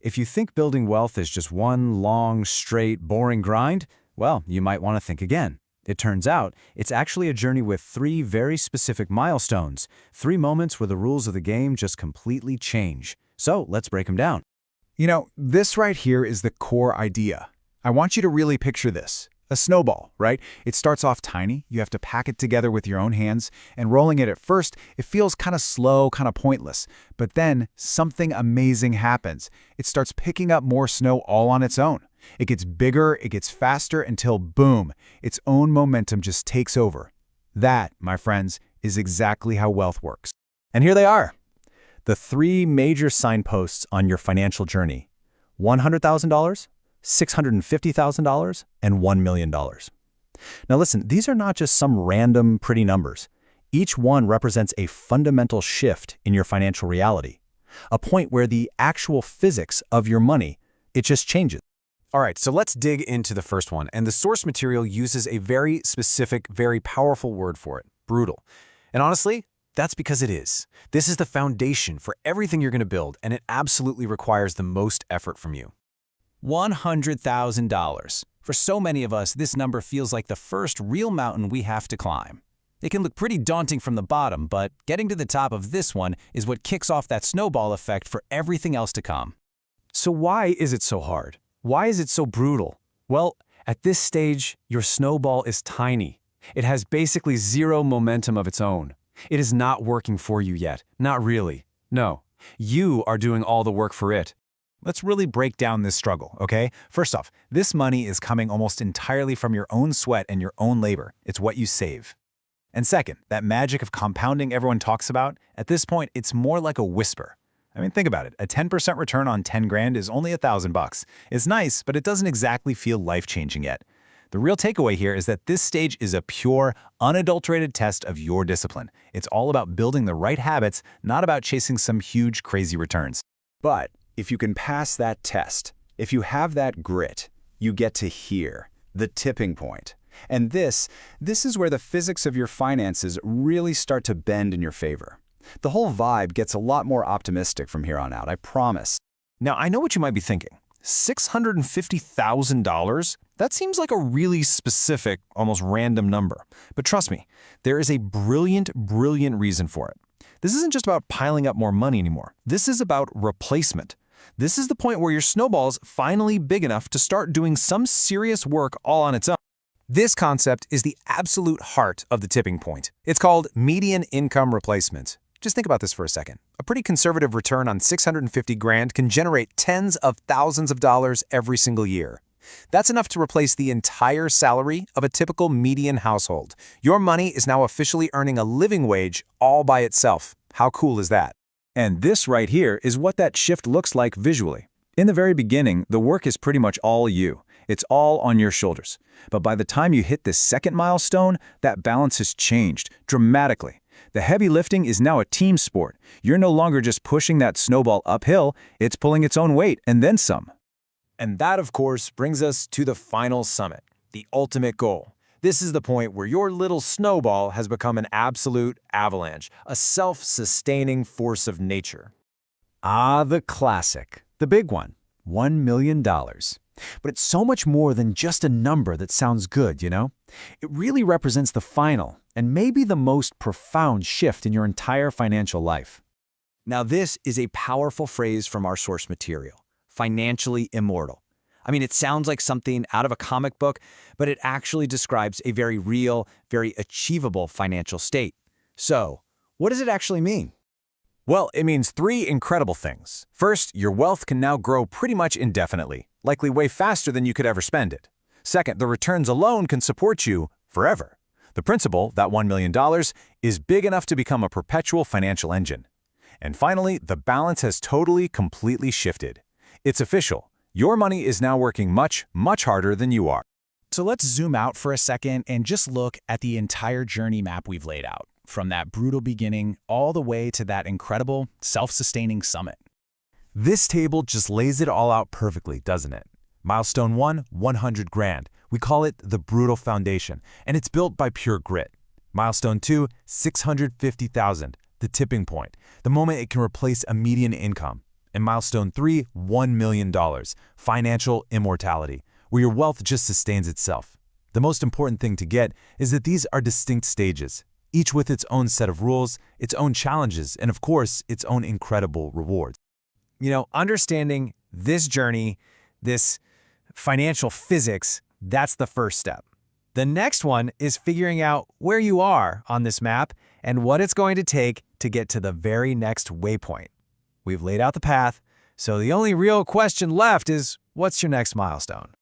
If you think building wealth is just one long, straight, boring grind, well, you might want to think again. It turns out, it's actually a journey with three very specific milestones, three moments where the rules of the game just completely change. So let's break them down. You know, this right here is the core idea. I want you to really picture this. A snowball, right? It starts off tiny, you have to pack it together with your own hands, and rolling it at first, it feels kind of slow, kind of pointless. But then, something amazing happens. It starts picking up more snow all on its own. It gets bigger, it gets faster, until boom, its own momentum just takes over. That, my friends, is exactly how wealth works. And here they are, the three major signposts on your financial journey: $100,000, $650,000, and $1 million. Now listen, these are not just some random pretty numbers. Each one represents a fundamental shift in your financial reality, a point where the actual physics of your money, it just changes. All right, so let's dig into the first one, and the source material uses a very specific, very powerful word for it: brutal. And honestly, that's because it is. This is the foundation for everything you're going to build, and it absolutely requires the most effort from you. $100,000. For so many of us, this number feels like the first real mountain we have to climb. It can look pretty daunting from the bottom, but getting to the top of this one is what kicks off that snowball effect for everything else to come. So why is it so hard? Why is it so brutal? Well, at this stage, your snowball is tiny. It has basically zero momentum of its own. It is not working for you yet. Not really. No. You are doing all the work for it. Let's really break down this struggle, okay? First off, this money is coming almost entirely from your own sweat and your own labor. It's what you save. And second, that magic of compounding everyone talks about, at this point, it's more like a whisper. I mean, think about it. A 10% return on 10 grand is only $1,000. It's nice, but it doesn't exactly feel life-changing yet. The real takeaway here is that this stage is a pure, unadulterated test of your discipline. It's all about building the right habits, not about chasing some huge, crazy returns. But if you can pass that test, if you have that grit, you get to here, the tipping point. And this is where the physics of your finances really start to bend in your favor. The whole vibe gets a lot more optimistic from here on out, I promise. Now, I know what you might be thinking. $650,000? That seems like a really specific, almost random number. But trust me, there is a brilliant, brilliant reason for it. This isn't just about piling up more money anymore. This is about replacement. This is the point where your snowball's finally big enough to start doing some serious work all on its own. This concept is the absolute heart of the tipping point. It's called median income replacement. Just think about this for a second. A pretty conservative return on 650 grand can generate tens of thousands of dollars every single year. That's enough to replace the entire salary of a typical median household. Your money is now officially earning a living wage all by itself. How cool is that? And this right here is what that shift looks like visually. In the very beginning, the work is pretty much all you. It's all on your shoulders. But by the time you hit this second milestone, that balance has changed dramatically. The heavy lifting is now a team sport. You're no longer just pushing that snowball uphill, it's pulling its own weight and then some. And that, of course, brings us to the final summit, the ultimate goal. This is the point where your little snowball has become an absolute avalanche, a self-sustaining force of nature. Ah, the classic, the big one, $1 million. But it's so much more than just a number that sounds good, you know? It really represents the final and maybe the most profound shift in your entire financial life. Now this is a powerful phrase from our source material, financially immortal. I mean, it sounds like something out of a comic book, but it actually describes a very real, very achievable financial state. So, what does it actually mean? Well, it means three incredible things. First, your wealth can now grow pretty much indefinitely, likely way faster than you could ever spend it. Second, the returns alone can support you forever. The principal, that $1 million, is big enough to become a perpetual financial engine. And finally, the balance has totally, completely shifted. It's official. Your money is now working much, much harder than you are. So let's zoom out for a second and just look at the entire journey map we've laid out, from that brutal beginning all the way to that incredible, self-sustaining summit. This table just lays it all out perfectly, doesn't it? Milestone 1, 100 grand. We call it the brutal foundation, and it's built by pure grit. Milestone 2, 650,000, the tipping point, the moment it can replace a median income. And milestone 3, $1 million, financial immortality, where your wealth just sustains itself. The most important thing to get is that these are distinct stages, each with its own set of rules, its own challenges, and of course, its own incredible rewards. You know, understanding this journey, this financial physics, that's the first step. The next one is figuring out where you are on this map and what it's going to take to get to the very next waypoint. We've laid out the path, so the only real question left is, what's your next milestone?